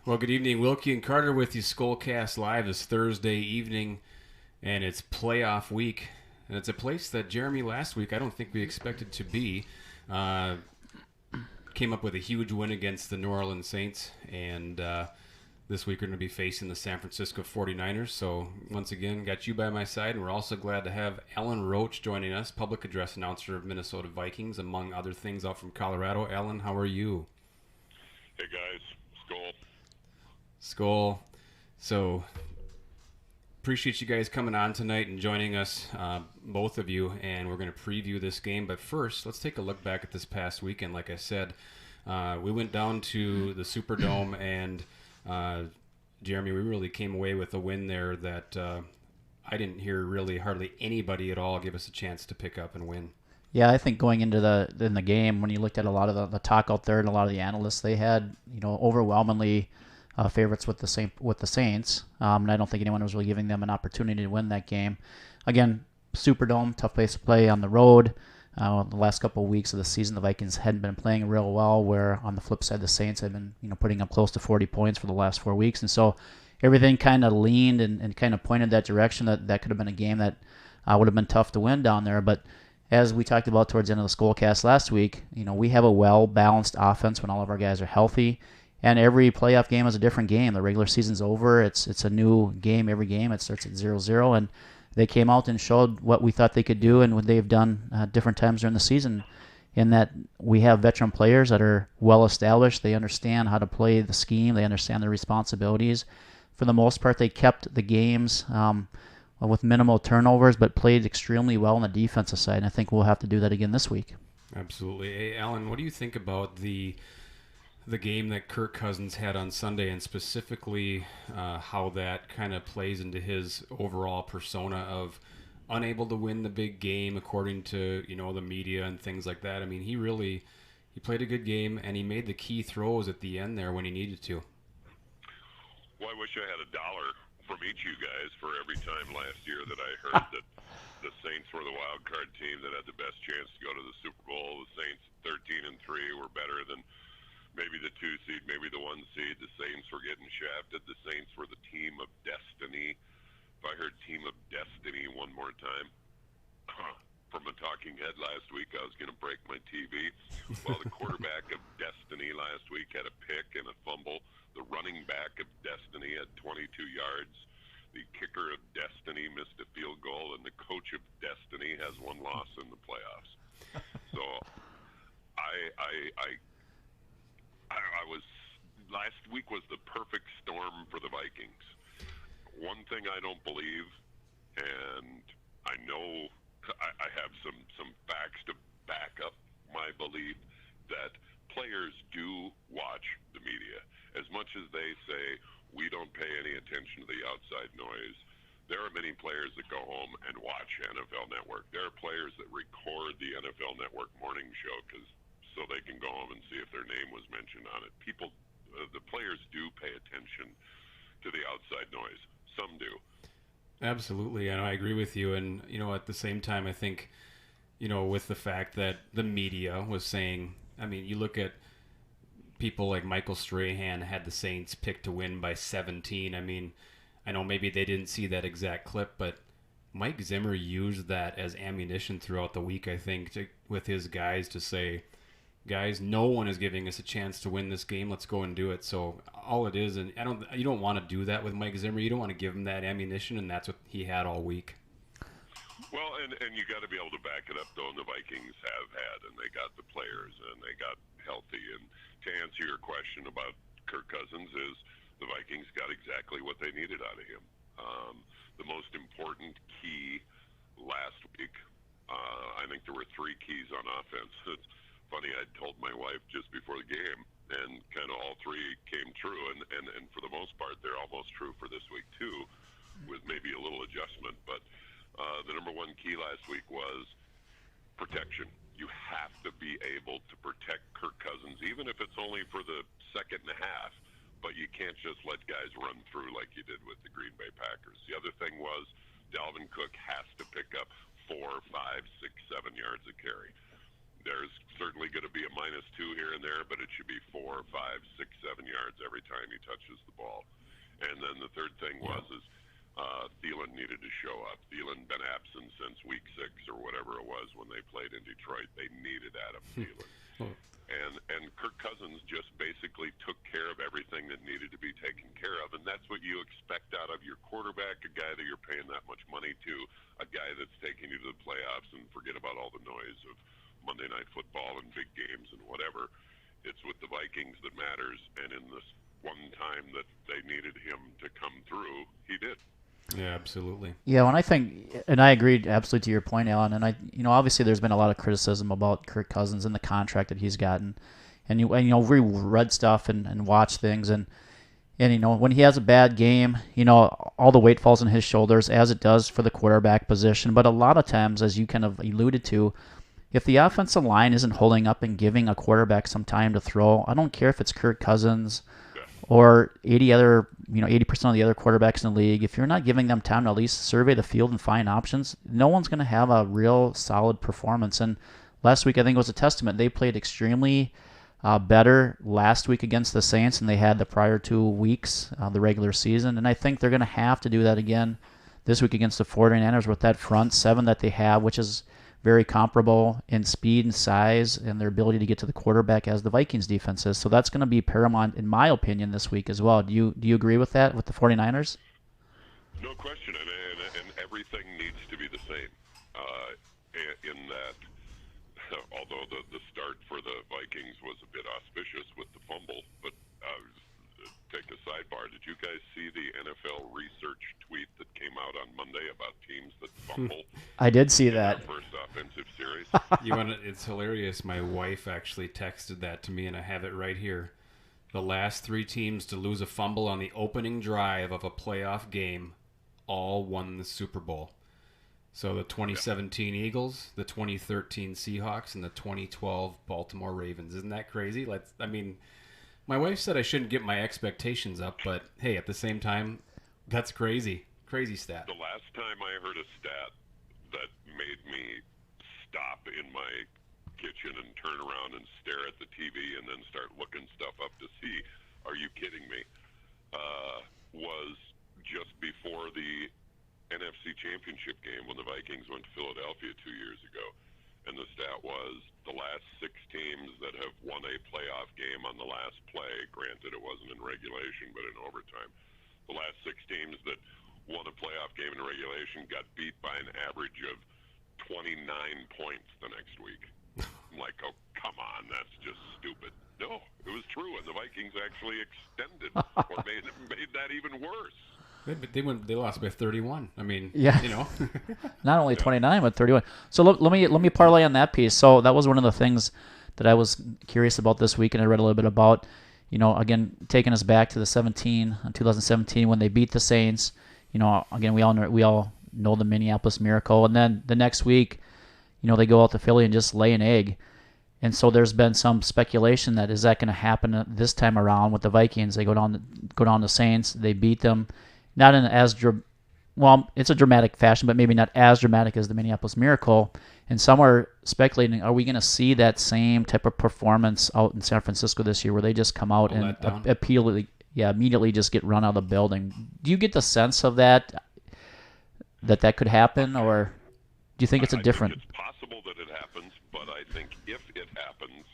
Well, good evening. Wilkie and Carter with you. SkolCast Live this Thursday evening, and it's playoff week. And it's a place that Jeremy last week I don't think we expected to be. Uh, Came up with a huge win against the New Orleans Saints, and this week we're going to be facing the San Francisco 49ers. So once again, got you by my side, and we're also glad to have Alan Roach joining us, public address announcer of Minnesota Vikings, among other things, out from Colorado. Alan, how are you? Hey guys, Skol. Skol. So appreciate you guys coming on tonight and joining us, both of you, and we're going to preview this game. But first, let's take a look back at this past weekend. Like I said, we went down to the Superdome, and Jeremy, we really came away with a win there that I didn't hear really hardly anybody at all give us a chance to pick up and win. Yeah, I think going into the game, when you looked at a lot of the talk out there and a lot of the analysts, they had overwhelmingly favorites with the Saints, and I don't think anyone was really giving them an opportunity to win that game. Again, Superdome, tough place to play on the road. The last couple of weeks of the season, the Vikings hadn't been playing real well, where on the flip side, the Saints had been putting up close to 40 points for the last 4 weeks, and so everything kind of leaned and kind of pointed that direction that could have been a game that would have been tough to win down there. But as we talked about towards the end of the SkolCast last week, we have a well-balanced offense when all of our guys are healthy. And every playoff game is a different game. The regular season's over. It's a new game every game. It starts at 0-0. And they came out and showed what we thought they could do and what they've done different times during the season, in that we have veteran players that are well-established. They understand how to play the scheme. They understand their responsibilities. For the most part, they kept the games with minimal turnovers, but played extremely well on the defensive side. And I think we'll have to do that again this week. Absolutely. Hey, Alan, what do you think about the game that Kirk Cousins had on Sunday, and specifically how that kind of plays into his overall persona of unable to win the big game according to the media and things like that? I mean, he played a good game, and he made the key throws at the end there when he needed to. Well, I wish I had $1 from each of you guys for every time last year that I heard that the Saints were the wild card team that had the best chance to go to the Super Bowl. The Saints 13-3 were better than maybe the 2 seed, maybe the 1 seed. The Saints were getting shafted. The Saints were the team of destiny. If I heard team of destiny one more time from a talking head last week, I was going to break my TV. Well, the quarterback of destiny last week had a pick and a fumble. The running back of destiny had 22 yards. The kicker of destiny missed a field goal, and the coach of destiny has 1 loss in the playoffs. So I was last week was the perfect storm for the Vikings. One thing I don't believe, and I know I have some facts to back up my belief, that players do watch the media. As much as they say we don't pay any attention to the outside noise, there are many players that go home and watch NFL Network. There are players that record the NFL Network morning show so they can go home and see if their name was mentioned on it. The players do pay attention to the outside noise. Some do. Absolutely, and I agree with you. And at the same time, I think with the fact that the media was saying, I mean, you look at people like Michael Strahan had the Saints picked to win by 17. I mean, I know maybe they didn't see that exact clip, but Mike Zimmer used that as ammunition throughout the week, I think, with his guys to say, guys, no one is giving us a chance to win this game. Let's go and do it. So all it is, and you don't want to do that with Mike Zimmer. You don't want to give him that ammunition, and that's what he had all week. Well, and you got to be able to back it up, though. And the Vikings have had, and they got the players, and they got healthy. And to answer your question about Kirk Cousins, is the Vikings got exactly what they needed out of him. The most important key last week, I think there were 3 keys on offense. It's funny, I told my wife just before the game, and kind of all 3 came true. And for the most part, they're almost true for this week, too, with maybe a little adjustment. But the number 1 key last week was protection. You have to be able to protect Kirk Cousins, even if it's only for the second and a half. But you can't just let guys run through like you did with the Green Bay Packers. The other thing was Dalvin Cook has to pick up 4, 5, 6, 7 yards of carry. there's certainly going to be a -2 here and there, but it should be 4, 5, 6, 7 yards every time he touches the ball. And then the third thing is Thielen needed to show up. Thielen been absent since week 6 or whatever it was when they played in Detroit. They needed Adam Thielen. And Kirk Cousins just basically took care of everything that needed to be taken care of, and that's what you expect out of your quarterback, a guy that you're paying that much money to, a guy that's taking you to the playoffs, and forget about all the noise of Monday Night Football and big games and whatever. It's with the Vikings that matters, and in this one time that they needed him to come through, he did. Yeah, absolutely. Yeah, when I think, and I agree absolutely to your point, Alan. And obviously there's been a lot of criticism about Kirk Cousins and the contract that he's gotten, and we read stuff and watched things, and when he has a bad game, all the weight falls on his shoulders, as it does for the quarterback position. But a lot of times, as you kind of alluded to, if the offensive line isn't holding up and giving a quarterback some time to throw, I don't care if it's Kirk Cousins or 80% of the other quarterbacks in the league. If you're not giving them time to at least survey the field and find options, no one's going to have a real solid performance. And last week, I think, was a testament. They played extremely better last week against the Saints than they had the prior 2 weeks of the regular season. And I think they're going to have to do that again this week against the 49ers with that front seven that they have, which is very comparable in speed and size and their ability to get to the quarterback as the Vikings defense is. So that's going to be paramount, in my opinion, this week as well. Do you agree with that, with the 49ers? No question, and everything needs to be the same in that, although the start for the Vikings was a bit auspicious with the fumble, but take a sidebar. Did you guys see the NFL research tweet that came out on Monday about teams that fumble? I did see that. Their first offensive series. It's hilarious. My wife actually texted that to me, and I have it right here. The last 3 teams to lose a fumble on the opening drive of a playoff game all won the Super Bowl. So the 2017 Eagles, the 2013 Seahawks, and the 2012 Baltimore Ravens. Isn't that crazy? My wife said I shouldn't get my expectations up, but hey, at the same time, that's crazy. Crazy stat. The last time I heard a stat that made me stop in my kitchen and turn around and stare at the TV and then start looking stuff up to see, are you kidding me, was just before the NFC Championship game when the Vikings went to Philadelphia 2 years ago. And the stat was the last 6 teams that have won a playoff game on the last play, granted it wasn't in regulation but in overtime, the last 6 teams that won a playoff game in regulation got beat by an average of 29 points the next week. I'm like, oh, come on, that's just stupid. No, it was true, and the Vikings actually extended or made that even worse. They lost by 31. I mean, yeah. Not only 29, but 31. So let me parlay on that piece. So that was one of the things that I was curious about this week, and I read a little bit about, again, taking us back to 2017 when they beat the Saints. Again, we all know the Minneapolis Miracle, and then the next week, they go out to Philly and just lay an egg. And so there's been some speculation that is that going to happen this time around with the Vikings. They go down to Saints, they beat them. Not in it's a dramatic fashion, but maybe not as dramatic as the Minneapolis Miracle. And some are speculating, are we going to see that same type of performance out in San Francisco this year where they just come out and immediately just get run out of the building? Do you get the sense of that could happen, or do you think it's a different... It's possible that it happens, but I think if it happens,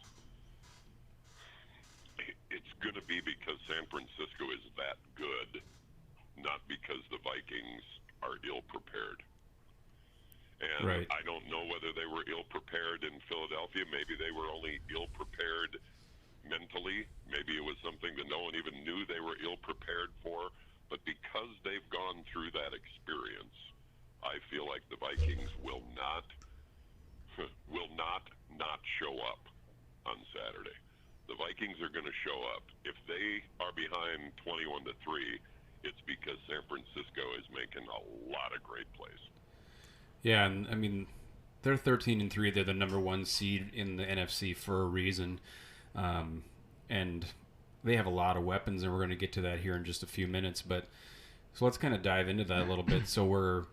it's going to be because San Francisco is that good, not because the Vikings are ill-prepared. And right. I don't know whether they were ill-prepared in Philadelphia. Maybe they were only ill-prepared mentally. Maybe it was something that no one even knew they were ill-prepared for. But because they've gone through that experience, I feel like the Vikings will not show up on Saturday. The Vikings are going to show up. If they are behind 21-3, it's because San Francisco is making a lot of great plays. Yeah, and I mean, they're 13-3. They're the number 1 seed in the NFC for a reason, and they have a lot of weapons, and we're going to get to that here in just a few minutes. But so let's kind of dive into that a little bit. So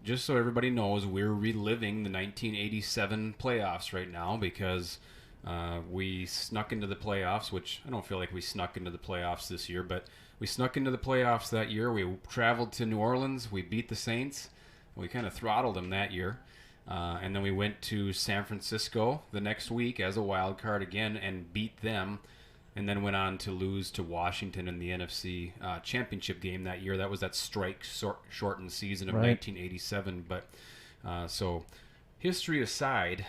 just so everybody knows, we're reliving the 1987 playoffs right now because we snuck into the playoffs, which I don't feel like we snuck into the playoffs this year, but we snuck into the playoffs that year. We traveled to New Orleans. We beat the Saints. We kind of throttled them that year. And then we went to San Francisco the next week as a wild card again and beat them, and then went on to lose to Washington in the NFC championship game that year. That was that strike-shortened season of 1987. But so history aside,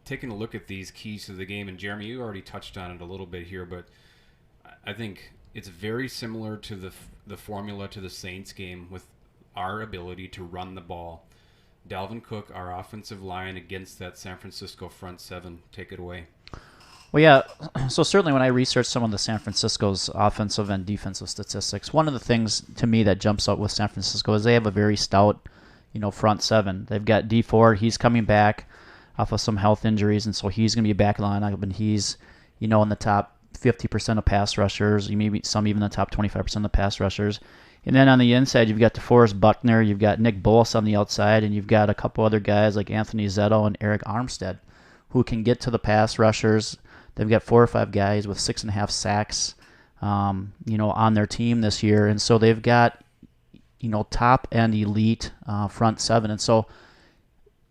taking a look at these keys to the game, and Jeremy, you already touched on it a little bit here, but I think it's very similar to the formula to the Saints game with our ability to run the ball. Dalvin Cook, our offensive line against that San Francisco front seven. Take it away. Well, yeah, so certainly when I researched some of the San Francisco's offensive and defensive statistics, one of the things to me that jumps out with San Francisco is they have a very stout, front seven. They've got D Ford. He's coming back off of some health injuries, and so he's going to be back in the lineup, and he's, in the top 50% of pass rushers, maybe some even the top 25% of pass rushers. And then on the inside, you've got DeForest Buckner, you've got Nick Bosa on the outside, and you've got a couple other guys like Anthony Zetto and Eric Armstead who can get to the pass rushers. They've got 4 or 5 guys with 6.5 sacks, on their team this year. And so they've got, top and elite front seven. And so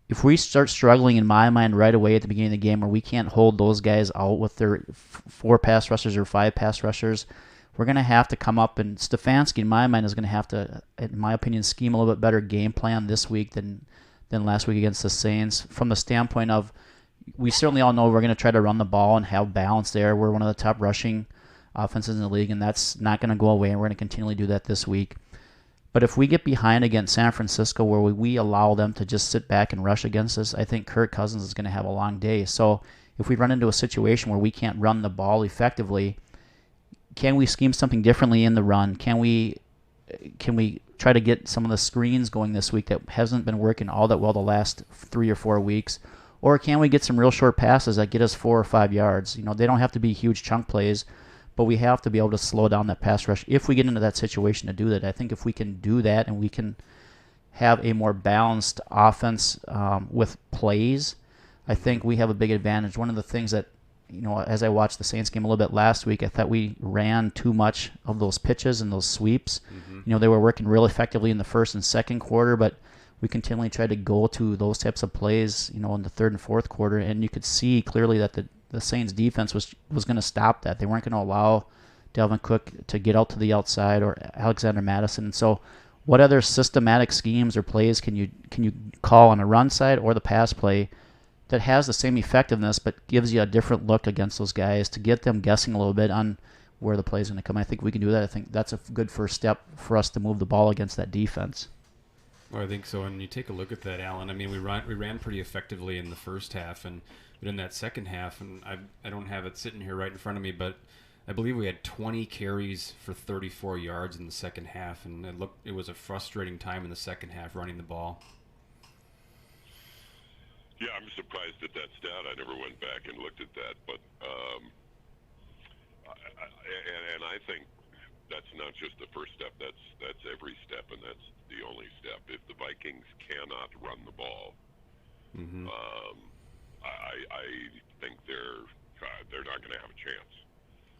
if we start struggling, in my mind, right away at the beginning of the game where we can't hold those guys out with their 4 pass rushers or 5 pass rushers, we're going to have to come up, and Stefanski, in my mind, is going to have to, in my opinion, scheme a little bit better game plan this week than last week against the Saints from the standpoint of we certainly all know we're going to try to run the ball and have balance there. We're one of the top rushing offenses in the league, and that's not going to go away, and we're going to continually do that this week. But if we get behind against San Francisco where we allow them to just sit back and rush against us, I think Kirk Cousins is going to have a long day. So if we run into a situation where we can't run the ball effectively, can we scheme something differently in the run? Can we try to get some of the screens going this week that hasn't been working all that well the last 3 or 4 weeks? Or can we get some real short passes that get us 4 or 5 yards? They don't have to be huge chunk plays, but we have to be able to slow down that pass rush if we get into that situation to do that. I think if we can do that and we can have a more balanced offense with plays, I think we have a big advantage. One of the things that, as I watched the Saints game a little bit last week, I thought we ran too much of those pitches and those sweeps. Mm-hmm. They were working real effectively in the first and second quarter, but we continually tried to go to those types of plays, in the third and fourth quarter, and you could see clearly that the Saints defense was going to stop that. They weren't going to allow Dalvin Cook to get out to the outside or Alexander Madison. And so what other systematic schemes or plays can you call on the run side or the pass play that has the same effectiveness but gives you a different look against those guys to get them guessing a little bit on where the play is going to come? I think we can do that. I think that's a good first step for us to move the ball against that defense. Well, I think so. And you take a look at that, Alan. I mean, we ran pretty effectively in the first half, but in that second half, and I don't have it sitting here right in front of me, but I believe we had 20 carries for 34 yards in the second half, and it was a frustrating time in the second half running the ball. Yeah, I'm surprised at that stat. I never went back and looked at that, but I think that's not just the first step. That's every step, and that's the only step. If the Vikings cannot run the ball, mm-hmm. I think they're not going to have a chance.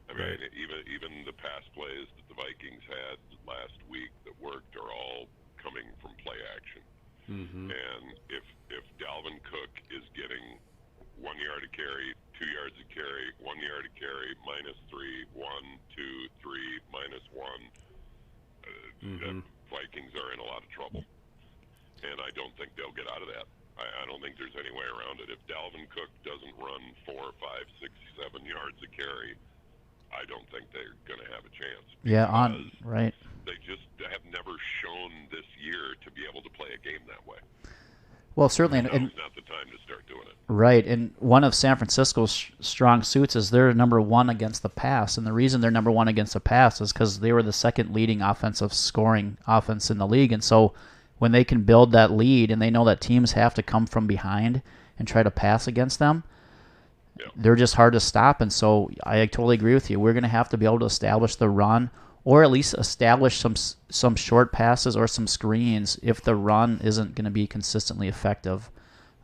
I mean, even the pass plays that the Vikings had last week that worked are all coming from play action. Mm-hmm. And if Dalvin Cook is getting 1 yard a carry, 2 yards a carry, 1 yard a carry, -3, 1, 2, 3, -1, the Vikings are in a lot of trouble. And I don't think they'll get out of that. I don't think there's any way around it. If Dalvin Cook doesn't run 4, 5, 6, 7 yards a carry, I don't think they're going to have a chance. Yeah, right. They just have never shown this year to be able to play a game that way. Well, certainly. Now's not the time to start doing it. Right, and one of San Francisco's strong suits is they're number 1 against the pass, and the reason they're number 1 against the pass is because they were the second leading offensive scoring offense in the league, and so when they can build that lead and they know that teams have to come from behind and try to pass against them, they're just hard to stop. And so I totally agree with you. We're going to have to be able to establish the run or at least establish some short passes or some screens if the run isn't going to be consistently effective.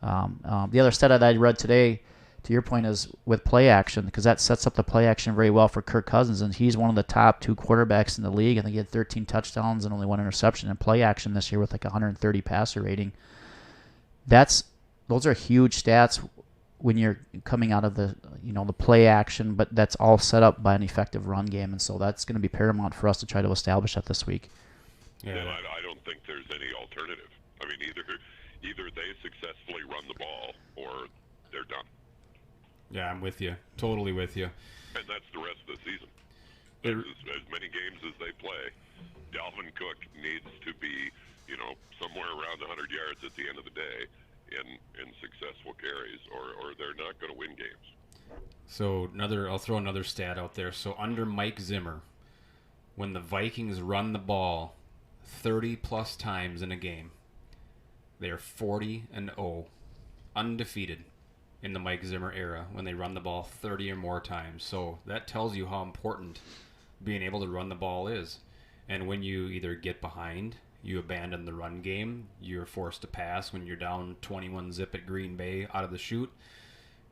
The other stat that I read today, to your point, is with play action, because that sets up the play action very well for Kirk Cousins, and he's one of the top 2 quarterbacks in the league. I think he had 13 touchdowns and only 1 interception in play action this year with like 130 passer rating. Those are huge stats when you're coming out of the play action, but that's all set up by an effective run game, and so that's going to be paramount for us to try to establish that this week. Yeah, and I don't think there's any alternative. I mean, either they successfully run the ball or they're done. Yeah, I'm with you. Totally with you. And that's the rest of the season. As many games as they play, Dalvin Cook needs to be, somewhere around 100 yards at the end of the day in successful carries, or they're not going to win games. So I'll throw another stat out there. So under Mike Zimmer, when the Vikings run the ball 30 plus times in a game, they are 40-0, undefeated in the Mike Zimmer era when they run the ball 30 or more times. So that tells you how important being able to run the ball is. And when you either get behind, you abandon the run game, you're forced to pass when you're down 21-zip at Green Bay out of the chute,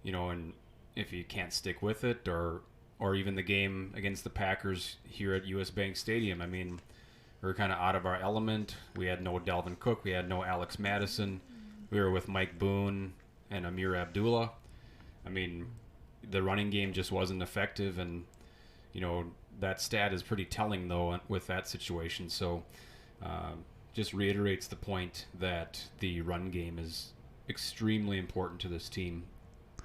and if you can't stick with it, or even the game against the Packers here at US Bank Stadium. I mean, we were kind of out of our element. We had no Dalvin Cook. We had no Alex Madison. We were with Mike Boone and Amir Abdullah. I mean, the running game just wasn't effective, and that stat is pretty telling though with that situation. So just reiterates the point that the run game is extremely important to this team,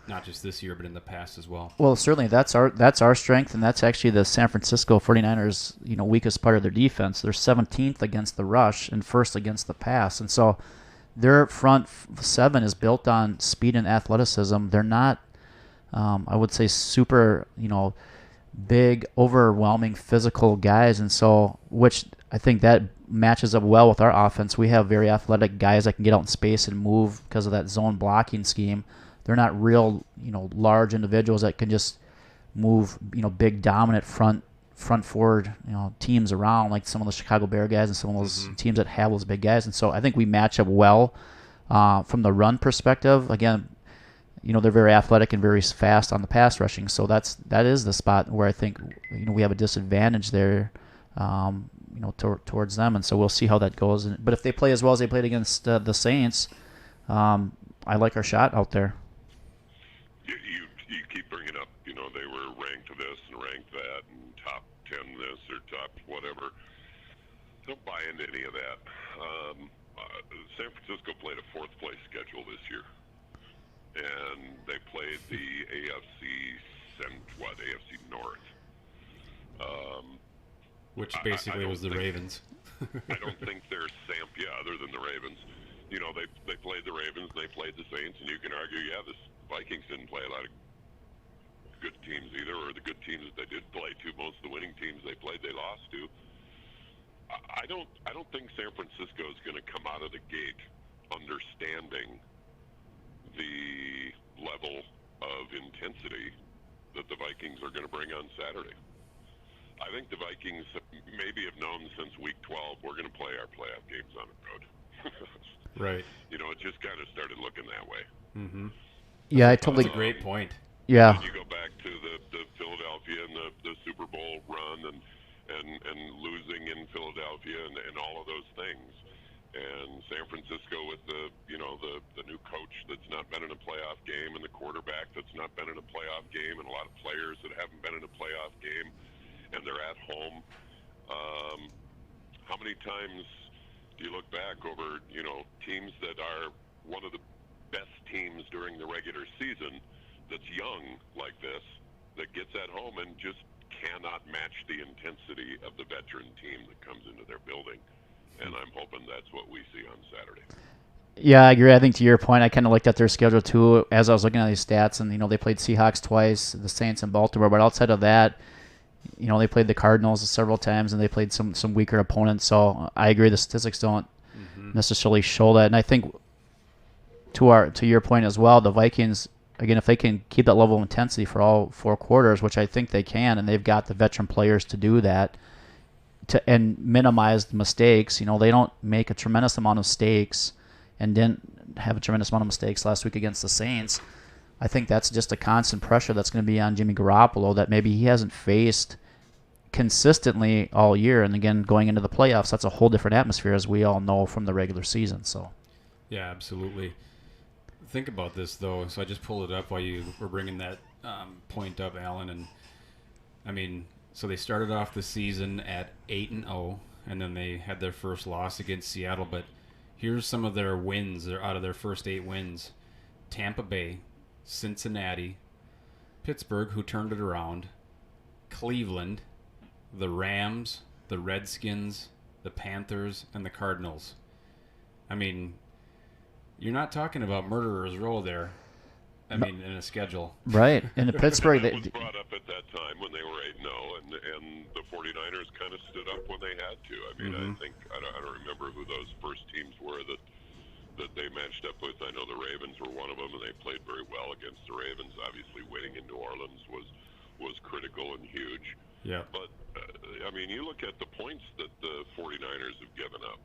not just this year but in the past as well. Well, certainly that's our strength, and that's actually the San Francisco 49ers weakest part of their defense. They're 17th against the rush and first against the pass, and so their front 7 is built on speed and athleticism. They're not, I would say, super, big, overwhelming physical guys, and so which I think that matches up well with our offense. We have very athletic guys that can get out in space and move because of that zone blocking scheme. They're not real, large individuals that can just move, big dominant front forward, teams around like some of the Chicago Bear guys and some of those teams that have those big guys. And so I think we match up well from the run perspective. Again, they're very athletic and very fast on the pass rushing. So that is the spot where I think we have a disadvantage there, towards them. And so we'll see how that goes. But if they play as well as they played against the Saints, I like our shot out there. You keep bringing up, they were ranked this and ranked that and top 10 this or top whatever. Don't buy into any of that. San Francisco played a 4th place schedule this year, and they played the AFC North. Which basically was the Ravens. I don't think they're other than the Ravens. They played the Ravens, they played the Saints, and you can argue, the Vikings didn't play a lot of good teams either, or the good teams that they did play to. Most of the winning teams they played, they lost to. I don't think San Francisco is going to come out of the gate understanding the level of intensity that the Vikings are going to bring on Saturday. I think the Vikings maybe have known since week 12 we're going to play our playoff games on the road. Right. It just kind of started looking that way. Mm-hmm. Yeah, I totally. That's a great point. Yeah. And you go back to the Philadelphia and the Super Bowl run and losing in Philadelphia and all of those things. And San Francisco with the new coach that's not been in a playoff game, and the quarterback that's not been in a playoff game, and a lot of players that haven't been in a playoff game, and they're at home. How many times do you look back over, teams that are one of the best teams during the regular season that's young like this, that gets at home and just cannot match the intensity of the veteran team that comes into their building? And I'm hoping that's what we see on Saturday. Yeah, I agree. I think to your point, I kind of looked at their schedule too as I was looking at these stats, and they played Seahawks twice, the Saints and Baltimore, but outside of that, they played the Cardinals several times, and they played some weaker opponents. So I agree, the statistics don't necessarily show that. And I think to your point as well, the Vikings, again, if they can keep that level of intensity for all 4 quarters, which I think they can, and they've got the veteran players to do that, and minimize mistakes. They don't make a tremendous amount of mistakes and didn't have a tremendous amount of mistakes last week against the Saints. I think that's just a constant pressure that's going to be on Jimmy Garoppolo that maybe he hasn't faced consistently all year. And again, going into the playoffs, that's a whole different atmosphere, as we all know from the regular season. So, yeah, absolutely. Think about this, though. So I just pulled it up while you were bringing that point up, Alan. And, I mean, so they started off the season at 8-0, and then they had their first loss against Seattle. But here's some of their wins. They're out of their first 8 wins. Tampa Bay, Cincinnati, Pittsburgh, who turned it around, Cleveland, the Rams, the Redskins, the Panthers, and the Cardinals. I mean, you're not talking about murderer's row there. I mean, in a schedule. Right. In Pittsburgh, that was brought up at that time when they were 8-0, and the 49ers kind of stood up when they had to. I mean, I think I don't remember who those first teams were that they matched up with. I know the Ravens were one of them, and they played very well against the Ravens. Obviously, winning in New Orleans was critical and huge. Yeah. But I mean, you look at the points that the 49ers have given up.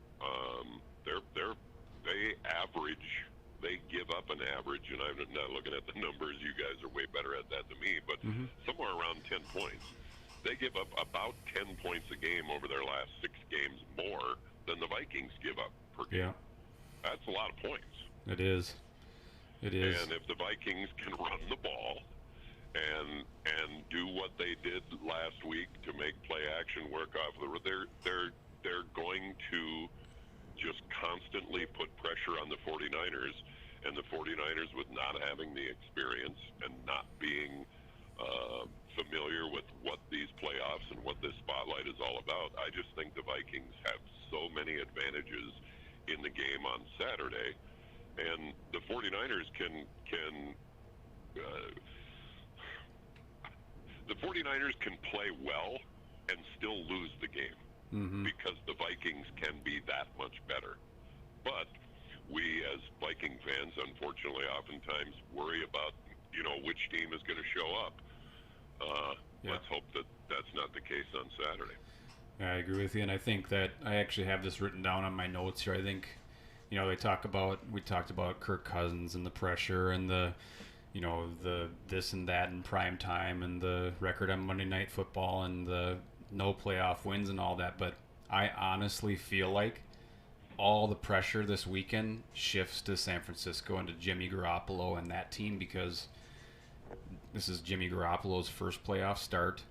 They give up an average, and I'm not looking at the numbers. You guys are way better at that than me, but somewhere around 10 points. They give up about 10 points a game over their last 6 games more than the Vikings give up per game. Yeah. That's a lot of points. It is. It is. And if the Vikings can run the ball and do what they did last week to make play action work off the they're going to just constantly put pressure on the 49ers, and the 49ers, with not having the experience and not being familiar with what these playoffs and what this spotlight is all about, I just think the Vikings have so many advantages in the game on Saturday, and the 49ers can play well and still lose the game. Because the Vikings can be that much better. But we, as Viking fans, unfortunately, oftentimes worry about, which team is going to show up. Let's hope that that's not the case on Saturday. I agree with you, and I think that I actually have this written down on my notes here. I think, we talked about Kirk Cousins and the pressure and the this and that in prime time and the record on Monday Night Football and the no playoff wins and all that, but I honestly feel like all the pressure this weekend shifts to San Francisco and to Jimmy Garoppolo and that team, because this is Jimmy Garoppolo's first playoff start.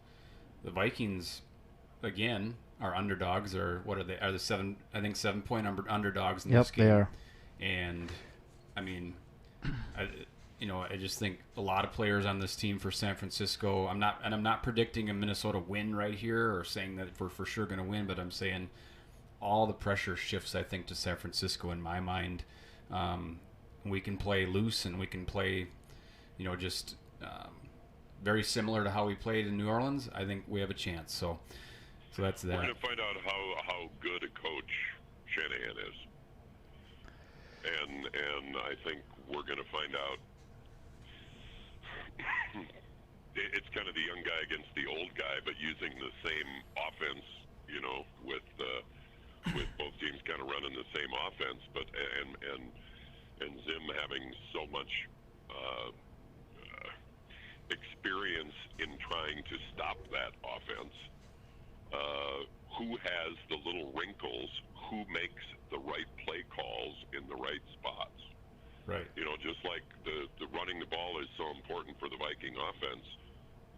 The Vikings, again, are underdogs. What are they? Are the 7-point underdogs in this game? Yep, they are. And I mean, I just think a lot of players on this team for San Francisco. I'm not predicting a Minnesota win right here or saying that we're for sure going to win, but I'm saying all the pressure shifts, I think, to San Francisco in my mind. We can play loose and we can play, just very similar to how we played in New Orleans. I think we have a chance. So that's that. We're going to find out how good a coach Shanahan is, and I think we're going to find out. It's kind of the young guy against the old guy, but using the same offense, with both teams kind of running the same offense, but and Zim having so much experience in trying to stop that offense. Who has the little wrinkles? Who makes the right play calls in the right spots? Right. Just like the running the ball is so important for the Viking offense,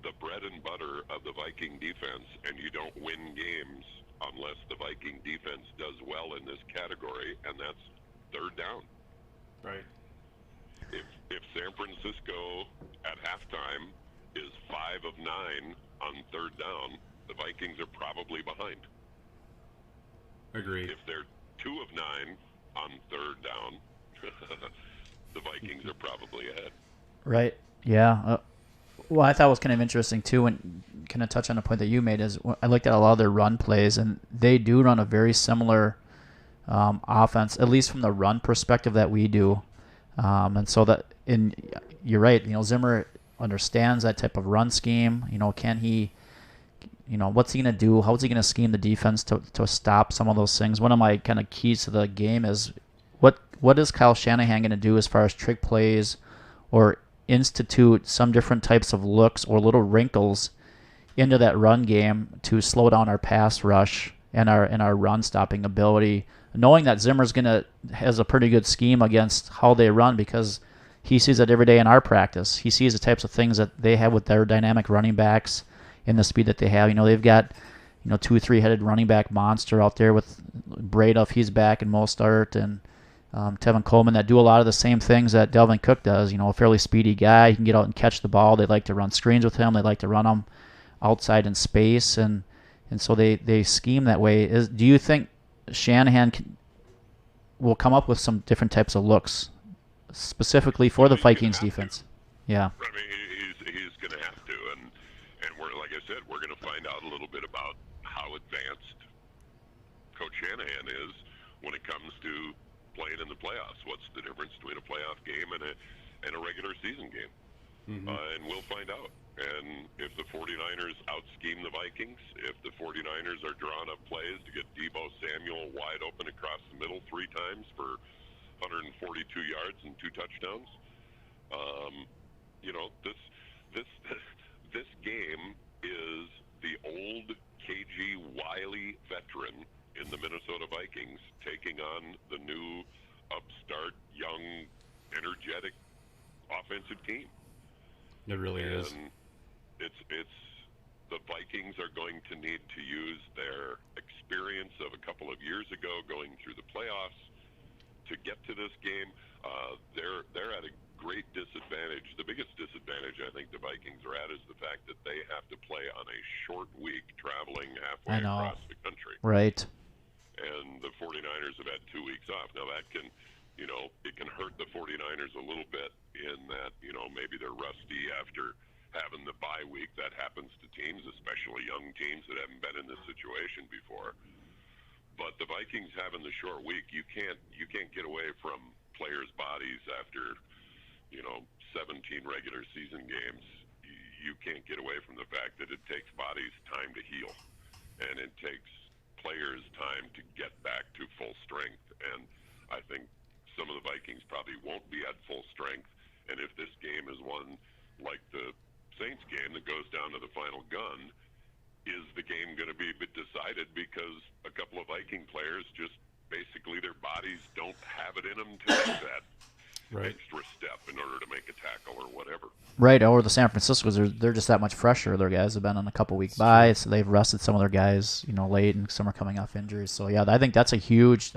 the bread and butter of the Viking defense, and you don't win games unless the Viking defense does well in this category, and that's third down. Right. If San Francisco at halftime is 5 of 9 on third down, the Vikings are probably behind. Agreed. If they're 2 of 9 on third down, the Vikings are probably ahead. Right. Yeah. Well, I thought it was kind of interesting too, and kind of touch on a point that you made, is I looked at a lot of their run plays, and they do run a very similar offense, at least from the run perspective that we do. And so you're right. Zimmer understands that type of run scheme. Can he what's he going to do? How's he going to scheme the defense to stop some of those things? One of my kind of keys to the game is what is Kyle Shanahan going to do as far as trick plays or institute some different types of looks or little wrinkles into that run game to slow down our pass rush and our run stopping ability, knowing that Zimmer's has a pretty good scheme against how they run because he sees it every day in our practice. He sees the types of things that they have with their dynamic running backs and the speed that they have. They've got 2-3-headed running back monster out there with Breda if he's back and Mostert and Tevin Coleman that do a lot of the same things that Delvin Cook does. A fairly speedy guy. He can get out and catch the ball. They like to run screens with him. They like to run them outside in space, and so they scheme that way. Do you think Shanahan will come up with some different types of looks specifically for the Vikings defense? Yeah. I mean, he's going to have to, and we're, like I said, we're going to find out a little bit about how advanced Coach Shanahan is when it comes to playing in the playoffs. What's the difference between a playoff game and a regular season game? Mm-hmm. And we'll find out. And if the 49ers out-scheme the Vikings, if the 49ers are drawing up plays to get Deebo Samuel wide open across the middle 3 times for 142 yards and 2 touchdowns, this game is the old KG Wiley veteran in the Minnesota Vikings taking on the new upstart, young, energetic offensive team. It really is. It's the Vikings are going to need to use their experience of a couple of years ago going through the playoffs to get to this game. They're at a great disadvantage. The biggest disadvantage I think the Vikings are at is the fact that they have to play on a short week traveling halfway across the country. Right. And the 49ers have had 2 weeks off. Now that can, it can hurt the 49ers a little bit in that, maybe they're rusty after having the bye week. That happens to teams, especially young teams that haven't been in this situation before. But the Vikings having the short week, you can't get away from players' bodies after, 17 regular season games. You can't get away from the fact that it takes bodies time to heal, and it takes players time to get back to full strength. And I think some of the Vikings probably won't be at full strength. And if this game is one like the Saints game that goes down to the final gun, is the game going to be decided because a couple of Viking players just basically their bodies don't have it in them to make that extra step in order to make a tackle or whatever. Right, or the San Francisco's, they're just that much fresher. Their guys have been on a couple week bye, so they've rested some of their guys, late, and some are coming off injuries. So yeah, I think that's a huge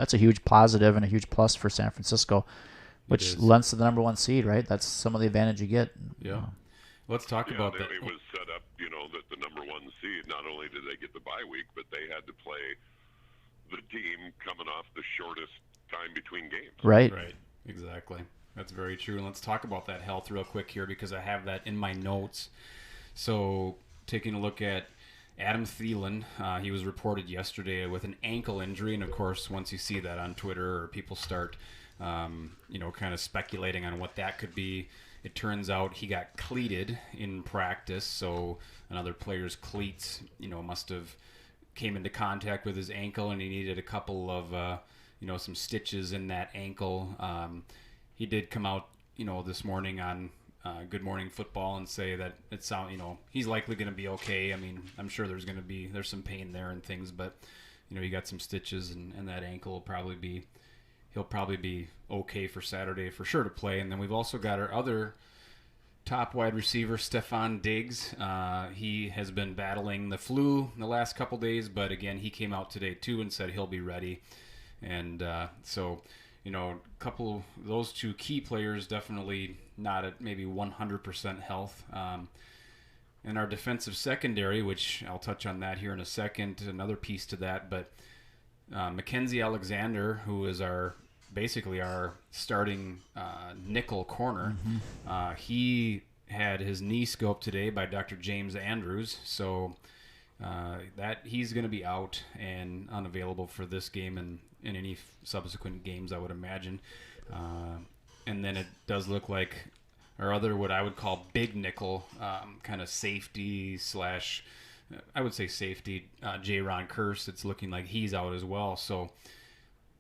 positive and a huge plus for San Francisco, which lends to the number 1 seed, right? That's some of the advantage you get. Yeah. Let's talk about that. It was set up, that the number 1 seed, not only did they get the bye week, but they had to play the team coming off the shortest time between games. Right. Right. Exactly. That's very true. And let's talk about that health real quick here because I have that in my notes. So taking a look at Adam Thielen, he was reported yesterday with an ankle injury. And, of course, once you see that on Twitter or people start, kind of speculating on what that could be, it turns out he got cleated in practice. So another player's cleats, must have came into contact with his ankle and he needed a couple of, some stitches in that ankle. He did come out, this morning on Good Morning Football and say that he's likely going to be okay. I mean, I'm sure there's some pain there and things, but he got some stitches and that ankle he'll probably be okay for Saturday for sure to play. And then we've also got our other top wide receiver, Stephon Diggs. He has been battling the flu the last couple days, but again, he came out today too and said he'll be ready. And so couple of those 2 key players definitely not at maybe 100% health. And our defensive secondary, which I'll touch on that here in a second, another piece to that. But Mackenzie Alexander, who is basically our starting nickel corner, he had his knee scoped today by Dr. James Andrews. So that he's going to be out and unavailable for this game and in any subsequent games, I would imagine. And then it does look like our other, what I would call big nickel, kind of safety / I would say safety, J-Ron Curse. It's looking like he's out as well. So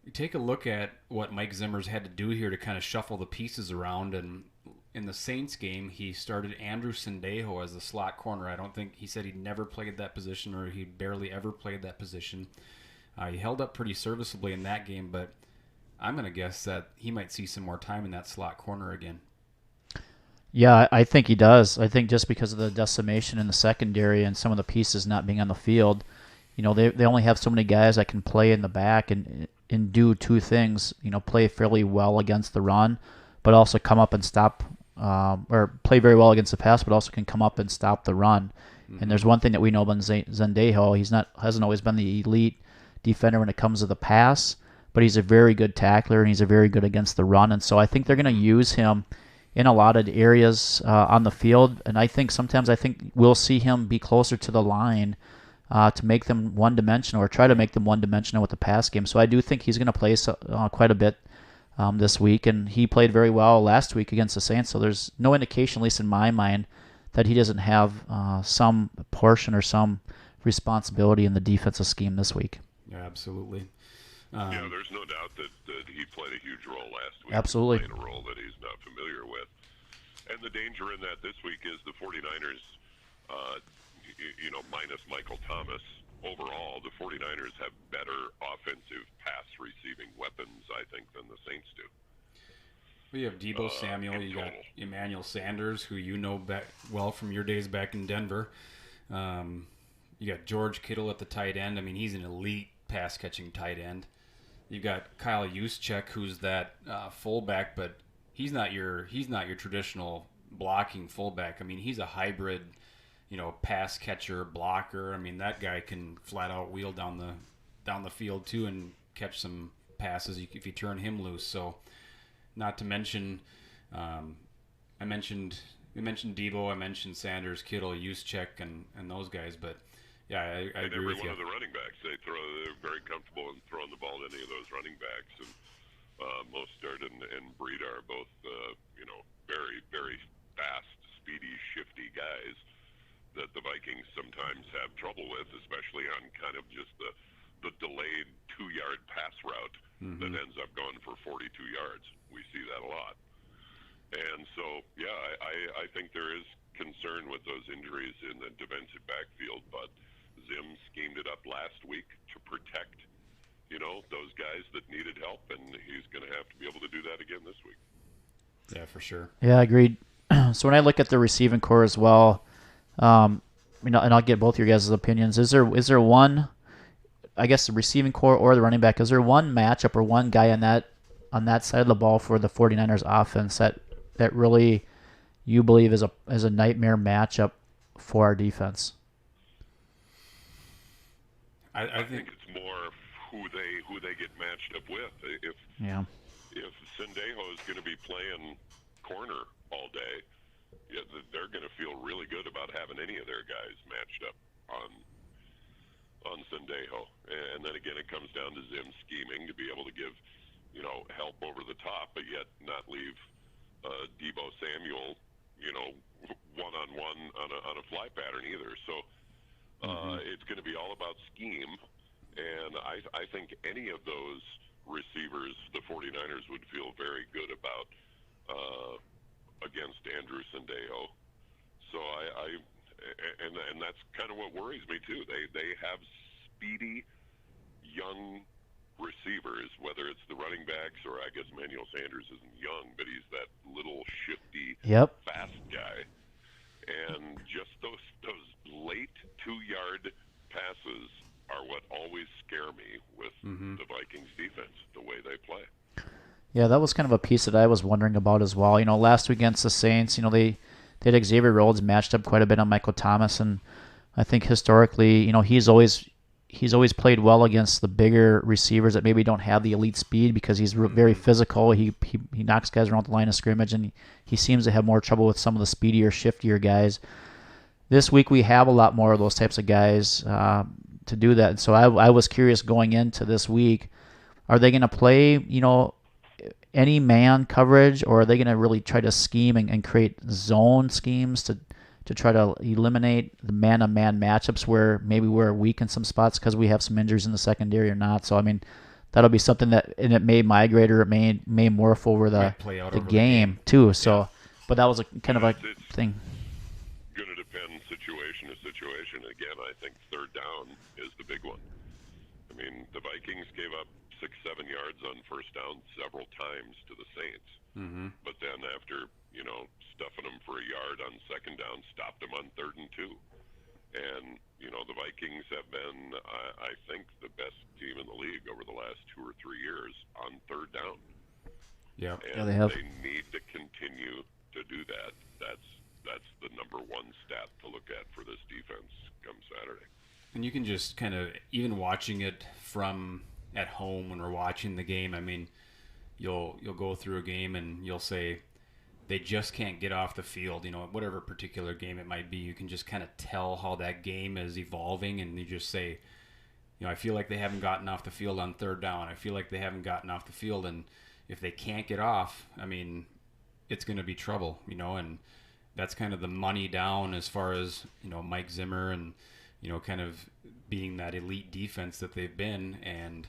you take a look at what Mike Zimmer's had to do here to kind of shuffle the pieces around. And in the Saints game, he started Andrew Sendejo as the slot corner. I don't think he said he'd never played that position, or he barely ever played that position. He held up pretty serviceably in that game, but I'm going to guess that he might see some more time in that slot corner again. Yeah, I think he does. I think just because of the decimation in the secondary and some of the pieces not being on the field, they only have so many guys that can play in the back and do two things. Play fairly well against the run, but also come up and stop, or play very well against the pass, but also can come up and stop the run. Mm-hmm. And there's one thing that we know about Sendejo. Hasn't always been the elite defender when it comes to the pass, but he's a very good tackler and he's a very good against the run. And so I think they're going to use him in a lot of areas on the field, and I think we'll see him be closer to the line to make them one-dimensional, or try to make them one-dimensional with the pass game. So I do think he's going to play quite a bit this week, and he played very well last week against the Saints, so there's no indication, at least in my mind, that he doesn't have some portion or some responsibility in the defensive scheme this week. Yeah, absolutely. Yeah, there's no doubt that he played a huge role last week. Absolutely. Playing a role that he's not familiar with. And the danger in that this week is the 49ers, minus Michael Thomas, overall, the 49ers have better offensive pass receiving weapons, I think, than the Saints do. Well, you have Deebo Samuel, you got Emmanuel Sanders, who back well from your days back in Denver. You got George Kittle at the tight end. I mean, he's an elite pass-catching tight end. You've got Kyle Juszczyk, who's that fullback, but he's not your traditional blocking fullback. I mean, he's a hybrid, pass catcher, blocker. I mean, that guy can flat out wheel down the field too and catch some passes if you turn him loose. So, not to mention, I mentioned Deebo, I mentioned Sanders, Kittle, Juszczyk, and those guys, but. Yeah, I agree with you. Every one of the running backs, they're very comfortable in throwing the ball to any of those running backs. And Mostert and Breida are both, very, very fast, speedy, shifty guys that the Vikings sometimes have trouble with, especially on kind of just the delayed 2-yard pass route that ends up going for 42 yards. We see that a lot. And so, yeah, I think there is concern with those injuries in the defensive backfield, but Zim schemed it up last week to protect, those guys that needed help, and he's going to have to be able to do that again this week. Yeah, for sure. Yeah, agreed. So when I look at the receiving core as well, and I'll get both your guys' opinions. Is there one, I guess, the receiving core or the running back? Is there one matchup or one guy on that side of the ball for the 49ers offense that really you believe is a nightmare matchup for our defense? I think it's more who they get matched up with. If Sendejo is going to be playing corner all day, they're going to feel really good about having any of their guys matched up on Sendejo. And then again, it comes down to Zim scheming to be able to give help over the top, but yet not leave Deebo Samuel one-on-one on a fly pattern either. So. It's going to be all about scheme, and I think any of those receivers the 49ers would feel very good about against Andrew Sendejo. So and that's kind of what worries me too. They have speedy young receivers, whether it's the running backs or I guess Emmanuel Sanders isn't young, but he's that little shifty, fast guy. And just those late 2-yard passes are what always scare me with the Vikings defense, the way they play. Yeah, that was kind of a piece that I was wondering about as well. Last week against the Saints, they had Xavier Rhodes matched up quite a bit on Michael Thomas, and I think historically, he's always played well against the bigger receivers that maybe don't have the elite speed because he's very physical. He knocks guys around the line of scrimmage, and he seems to have more trouble with some of the speedier, shiftier guys. This week we have a lot more of those types of guys to do that. And so I was curious going into this week, are they going to play, any man coverage, or are they going to really try to scheme and create zone schemes to to try to eliminate the man-on-man matchups where maybe we're weak in some spots because we have some injuries in the secondary or not. So, I mean, that'll be something that, and it may migrate or it may morph over the game too. So, but that was a kind of a thing. Going to depend situation to situation. Again, I think third down is the big one. I mean, the Vikings gave up 6-7 yards on first down several times to the Saints. Mm-hmm. But then after, stuffing them for a yard on second down, stopped them on 3rd and 2. And, the Vikings have been, I think, the best team in the league over the last 2 or 3 years on third down. Yeah. And they have. They need to continue to do that. That's the number one stat to look at for this defense come Saturday. And you can just kind of, even watching it from at home when we're watching the game, I mean, you'll go through a game and you'll say they just can't get off the field, whatever particular game it might be. You can just kind of tell how that game is evolving, and you just say, I feel like they haven't gotten off the field on third down. I feel like they haven't gotten off the field, and if they can't get off, I mean, it's going to be trouble, and that's kind of the money down as far as, Mike Zimmer and, kind of being that elite defense that they've been. And,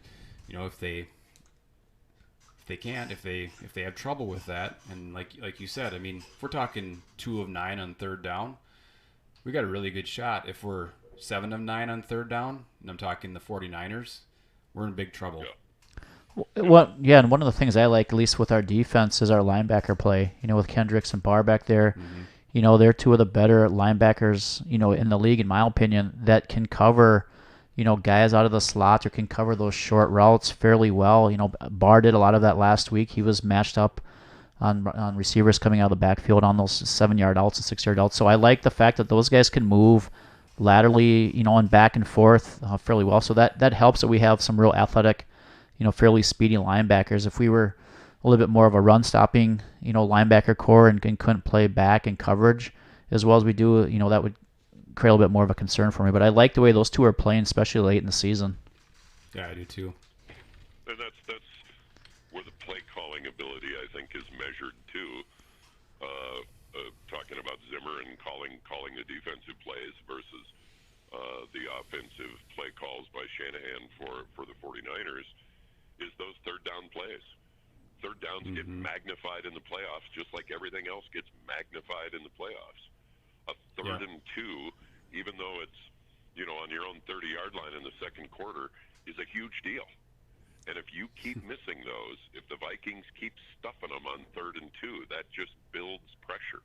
if they have trouble with that, and like you said, I mean, if we're talking 2 of 9 on third down, we got a really good shot. If we're 7 of 9 on third down, and I'm talking the 49ers, we're in big trouble. Yeah. And one of the things I like, at least with our defense, is our linebacker play. With Kendricks and Barr back there, they're 2 of the better linebackers, in the league, in my opinion, that can cover, guys out of the slot or can cover those short routes fairly well. Barr did a lot of that last week. He was matched up on receivers coming out of the backfield on those 7-yard outs and 6-yard outs. So I like the fact that those guys can move laterally, and back and forth fairly well. So that helps that we have some real athletic, fairly speedy linebackers. If we were a little bit more of a run-stopping, linebacker core and couldn't play back and coverage as well as we do, that would create a little bit more of a concern for me. But I like the way those 2 are playing, especially late in the season. Yeah, I do too. And that's where the play calling ability, I think, is measured too. Talking about Zimmer and calling the defensive plays versus the offensive play calls by Shanahan for the 49ers is those third down plays. Third downs get magnified in the playoffs just like everything else gets magnified in the playoffs. A 3rd and 2, even though it's, on your own 30-yard line in the second quarter, is a huge deal. And if you keep missing those, if the Vikings keep stuffing them on 3rd and 2, that just builds pressure.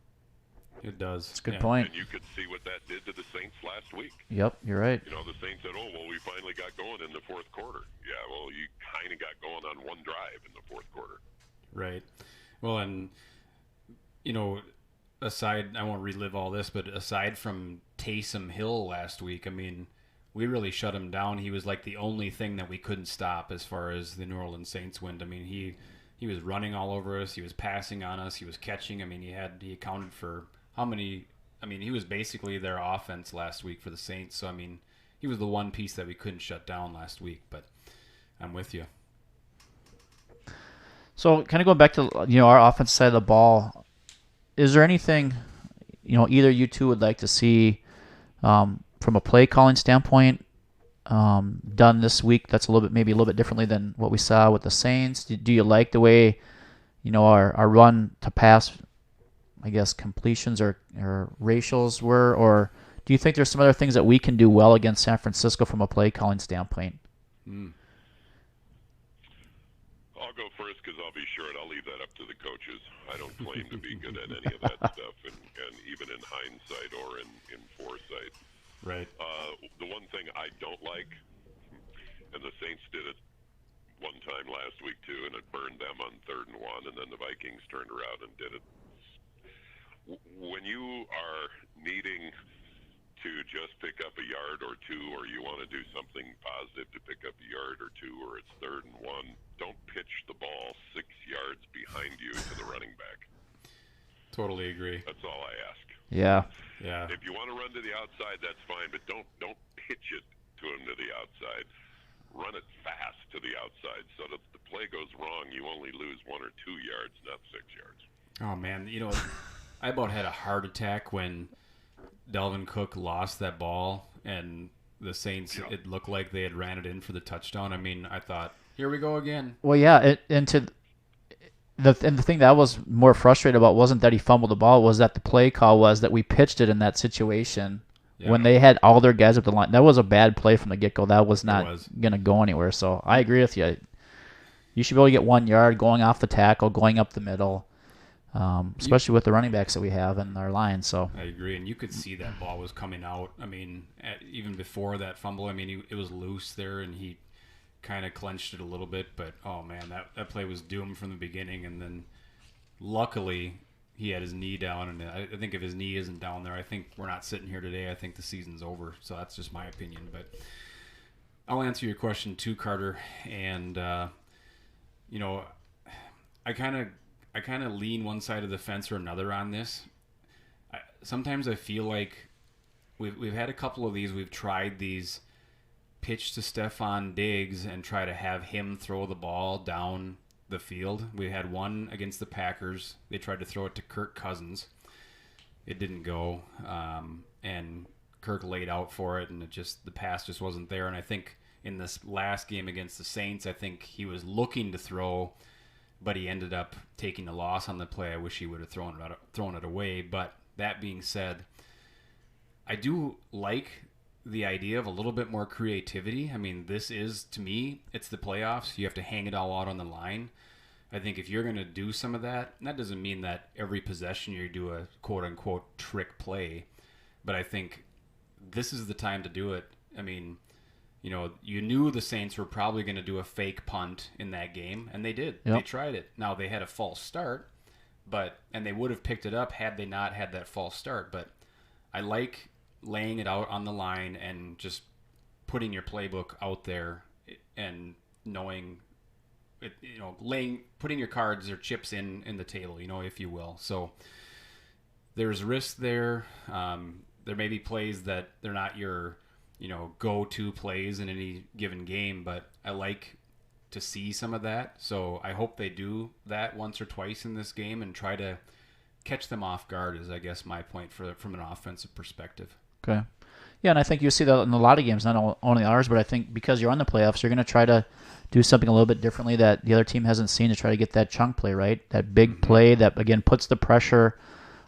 It does. That's a good point. And you could see what that did to the Saints last week. Yep, you're right. The Saints said, we finally got going in the fourth quarter. Yeah, well, you kind of got going on one drive in the fourth quarter. Right. Well, and, aside, I won't relive all this, but aside from Taysom Hill last week, I mean, we really shut him down. He was like the only thing that we couldn't stop as far as the New Orleans Saints went. I mean, he was running all over us. He was passing on us. He was catching. I mean, he accounted for how many. I mean, he was basically their offense last week for the Saints. So, I mean, he was the one piece that we couldn't shut down last week. But I'm with you. So, kind of going back to our offense side of the ball, is there anything either you two would like to see from a play calling standpoint done this week that's maybe a little bit differently than what we saw with the Saints? Do you like the way our run to pass, I guess, completions or ratios were, or do you think there's some other things that we can do well against San Francisco from a play calling standpoint? I'll go first because I'll be short. I'll leave that up to the coaches. I don't claim to be good at any of that stuff, and even in hindsight or in foresight. Right. The one thing I don't like, and the Saints did it one time last week too, and it burned them on 3rd and 1, and then the Vikings turned around and did it. When you are needing to just pick up a yard or 2, or you want to do something positive to pick up a yard or 2, or it's 3rd and 1, don't pitch the ball 6 yards behind you to the running back. Totally agree. That's all I ask. Yeah. If you want to run to the outside, that's fine, but don't pitch it to him to the outside. Run it fast to the outside so that if the play goes wrong, you only lose 1 or 2 yards, not 6 yards. Oh man, I about had a heart attack when Dalvin Cook lost that ball and the Saints, it looked like they had ran it in for the touchdown. I mean, I thought, here we go again. Well, yeah, the thing that I was more frustrated about wasn't that he fumbled the ball, was that the play call was that we pitched it in that situation when they had all their guys up the line. That was a bad play from the get-go. That was not going to go anywhere. So I agree with you. You should be able to get 1 yard going off the tackle, going up the middle, especially with the running backs that we have in our line. So I agree, and you could see that ball was coming out. I mean, even before that fumble, I mean, it was loose there, and he kind of clenched it a little bit. But, oh, man, that play was doomed from the beginning. And then luckily he had his knee down, and I think if his knee isn't down there, I think we're not sitting here today. I think the season's over. So that's just my opinion. But I'll answer your question too, Carter. And, you know, I kind of lean one side of the fence or another on this. Sometimes I feel like we've had a couple of these. We've tried these pitch to Stephon Diggs and try to have him throw the ball down the field. We had one against the Packers. They tried to throw it to Kirk Cousins. It didn't go, and Kirk laid out for it, and the pass just wasn't there. And I think in this last game against the Saints, I think he was looking to throw, but he ended up taking a loss on the play. I wish he would have thrown it away. But that being said, I do like the idea of a little bit more creativity. I mean, this is, to me, it's the playoffs. You have to hang it all out on the line. I think if you're going to do some of that, and that doesn't mean that every possession you do a quote-unquote trick play, but I think this is the time to do it. I mean, you know, you knew the Saints were probably going to do a fake punt in that game, and they did. Yep. They tried it. Now, they had a false start, and they would have picked it up had they not had that false start. But I like laying it out on the line and just putting your playbook out there and knowing it, you know, putting your cards or chips in the table, you know, if you will. So there's risk there. There may be plays that they're not your, you know, go-to plays in any given game, but I like to see some of that. So I hope they do that once or twice in this game and try to catch them off guard is, I guess, my point from an offensive perspective. Okay. Yeah, and I think you see that in a lot of games, not only ours, but I think because you're on the playoffs, you're going to try to do something a little bit differently that the other team hasn't seen to try to get that chunk play, right? That big play that, again, puts the pressure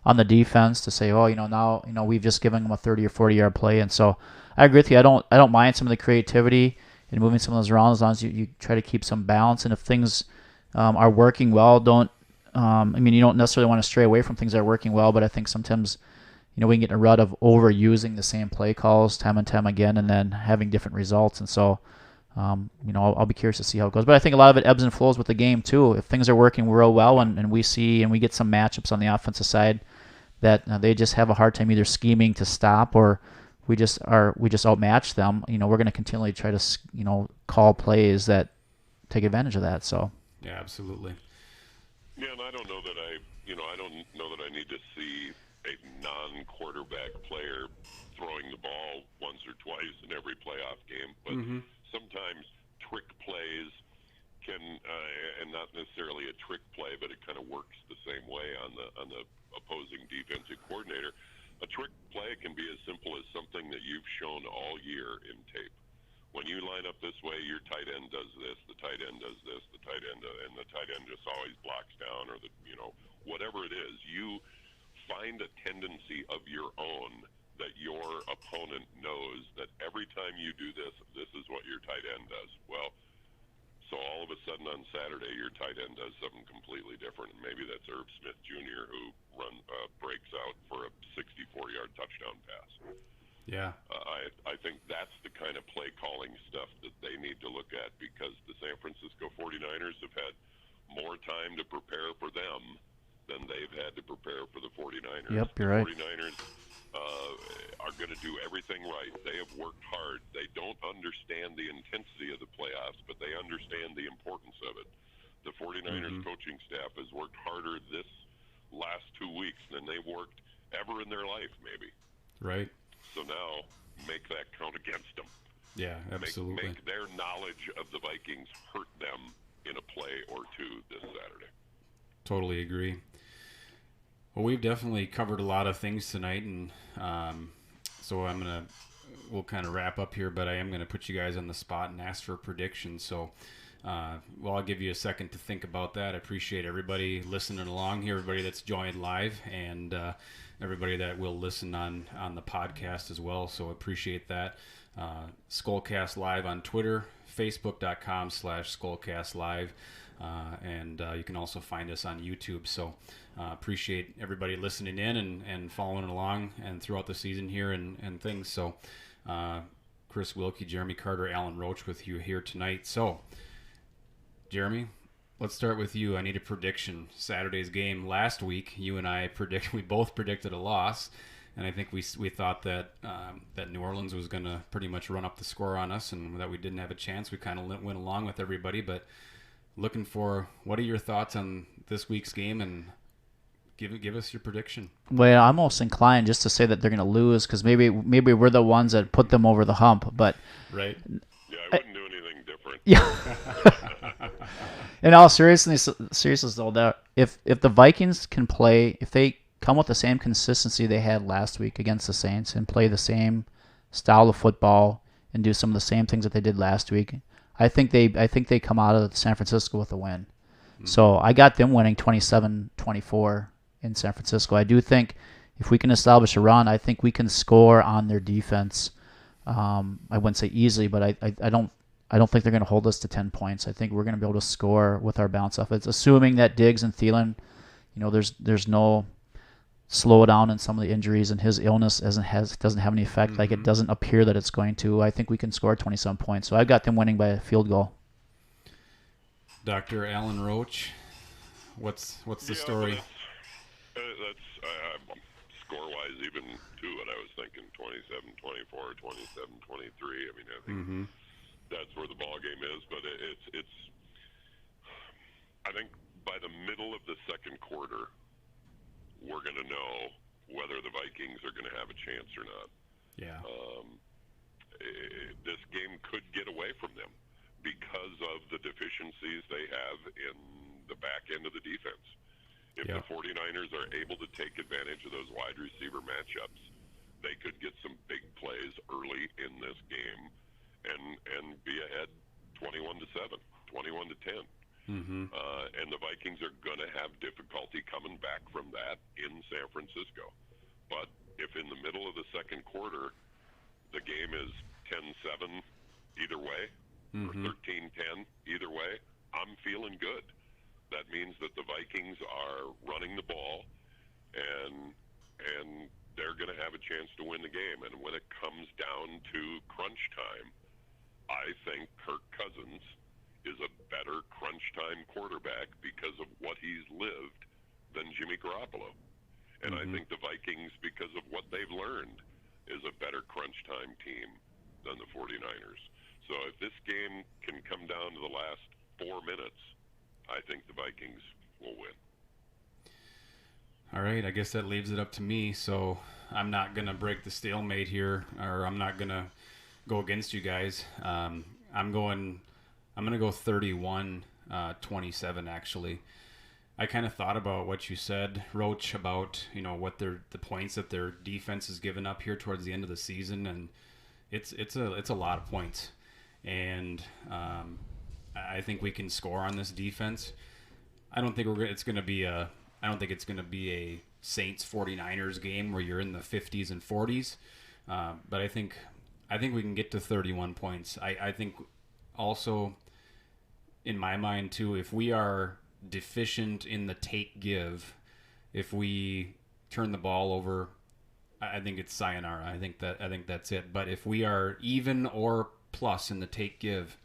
on the defense to say, oh, you know, now, you know, we've just given them a 30 or 40-yard play. And so I agree with you. I don't mind some of the creativity in moving some of those around as long as you try to keep some balance. And if things are working well, you don't necessarily want to stray away from things that are working well, but I think sometimes, you know, we can get in a rut of overusing the same play calls time and time again and then having different results. And so, you know, I'll be curious to see how it goes. But I think a lot of it ebbs and flows with the game, too. If things are working real well and we get some matchups on the offensive side that they just have a hard time either scheming to stop or we just outmatch them, you know, we're going to continually try to, you know, call plays that take advantage of that. So yeah, absolutely. Yeah, and I don't know that I need to see a non-quarterback player throwing the ball once or twice in every playoff game, but sometimes trick plays can, and not necessarily a trick play, but it kind of works the same way on the opposing defensive coordinator. A trick play can be as simple as something that you've shown all year in tape. When you line up this way, your tight end does this, the tight end does this, the tight end just always blocks down, or whatever it is. You find a tendency of your own that your opponent knows that every time you do this, this is what your tight end does. Well, so all of a sudden on Saturday, your tight end does something completely different. And maybe that's Herb Smith Jr. who breaks out for a 64-yard touchdown pass. Yeah. I think that's the kind of play calling stuff that they need to look at because the San Francisco 49ers have had more time to prepare for them than they've had to prepare for the 49ers. Yep, you're right. The 49ers are going to do everything right. They have worked hard. They don't understand the intensity of the playoffs, but they understand the importance of it. The 49ers coaching staff has worked harder this last 2 weeks than they've worked ever in their life, maybe. Right. So now make that count against them. Yeah, absolutely. Make their knowledge of the Vikings hurt them in a play or two this Saturday. Totally agree. Well, we've definitely covered a lot of things tonight, and so we'll kind of wrap up here, but I am gonna put you guys on the spot and ask for predictions. So, I'll give you a second to think about that. I appreciate everybody listening along here, everybody that's joined live, and everybody that will listen on the podcast as well. So appreciate that. SkolCast Live on Twitter, Facebook.com/SkolCast Live. And you can also find us on YouTube. So appreciate everybody listening in and following along and throughout the season here and things. So Chris Wilkie, Jeremy Carter, Alan Roach with you here tonight. So Jeremy, let's start with you. I need a prediction. Saturday's game last week, you and I we both predicted a loss. And I think we thought that that New Orleans was going to pretty much run up the score on us and that we didn't have a chance. We kind of went along with everybody, but looking for what are your thoughts on this week's game, and give us your prediction. Well, I'm almost inclined just to say that they're going to lose because maybe we're the ones that put them over the hump. But right, yeah, I wouldn't do anything different. Yeah. In all seriousness though, that if the Vikings can play, if they come with the same consistency they had last week against the Saints and play the same style of football and do some of the same things that they did last week, I think they come out of San Francisco with a win. Mm-hmm. So I got them winning 27-24 in San Francisco. I do think if we can establish a run, I think we can score on their defense. I wouldn't say easily, but I don't think they're going to hold us to 10 points. I think we're going to be able to score with our bounce offense, assuming that Diggs and Thielen, there's no slow down in some of the injuries, and his illness doesn't have any effect. Mm-hmm. Like it doesn't appear that it's going to. I think we can score 27 points. So I've got them winning by a field goal. Dr. Alan Roach, what's the story? That's score-wise, even to what I was thinking, 27-24, 27-23. I mean, I think that's where the ball game is. But it's. I think by the middle of the second quarter, we're going to know whether the Vikings are going to have a chance or not. Yeah. This game could get away from them because of the deficiencies they have in the back end of the defense. If the 49ers are able to take advantage of those wide receiver matchups, they could get some big plays early in this game and be ahead 21-7, 21-10. Mm-hmm. And the Vikings are going to have difficulty coming back from that in San Francisco. But if in the middle of the second quarter, the game is 10-7 either way, or 13-10 either way, I'm feeling good. That means that the Vikings are running the ball, and they're going to have a chance to win the game. And when it comes down to crunch time, I think Kirk Cousins is a better crunch time quarterback because of what he's lived than Jimmy Garoppolo. And I think the Vikings, because of what they've learned, is a better crunch time team than the 49ers. So if this game can come down to the last 4 minutes, I think the Vikings will win. All right, I guess that leaves it up to me. So I'm not going to break the stalemate here, or I'm not going to go against you guys. I'm going to go 31-27 actually. I kind of thought about what you said, Roach, about what the points that their defense has given up here towards the end of the season, and it's a lot of points. And I think we can score on this defense. I don't think it's going to be a Saints 49ers game where you're in the 50s and 40s. But I think we can get to 31 points. I think also, in my mind too, if we are deficient in the take give, if we turn the ball over, I think it's sayonara. I think that's it. But if we are even or plus in the take give,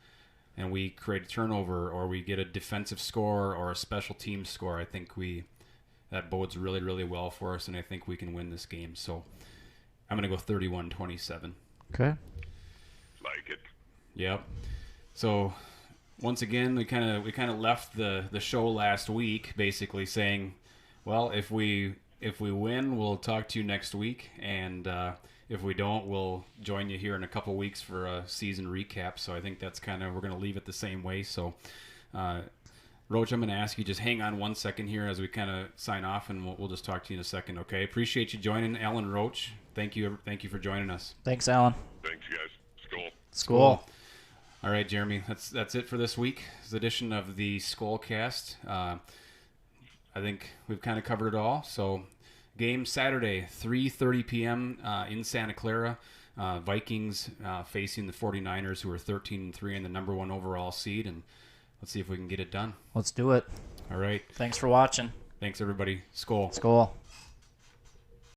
and we create a turnover or we get a defensive score or a special team score, I think that bodes really, really well for us, and I think we can win this game. So I'm going to go 31-27. Okay. Like it. Yep. So once again, we kind of left the show last week basically saying, well, if we win, we'll talk to you next week, and if we don't, we'll join you here in a couple weeks for a season recap. So I think that's we're going to leave it the same way. So Roach, I'm going to ask you just hang on 1 second here as we kind of sign off, and we'll just talk to you in a second, okay? Appreciate you joining, Alan Roach. Thank you for joining us. Thanks, Alan. Thanks, you guys. Skol. All right, Jeremy, that's it for this week's edition of the SkolCast. I think we've kind of covered it all. So, game Saturday, 3:30 p.m. In Santa Clara. Vikings facing the 49ers, who are 13-3 and the number 1 overall seed, and let's see if we can get it done. Let's do it. All right. Thanks for watching. Thanks, everybody. Skol. Skol.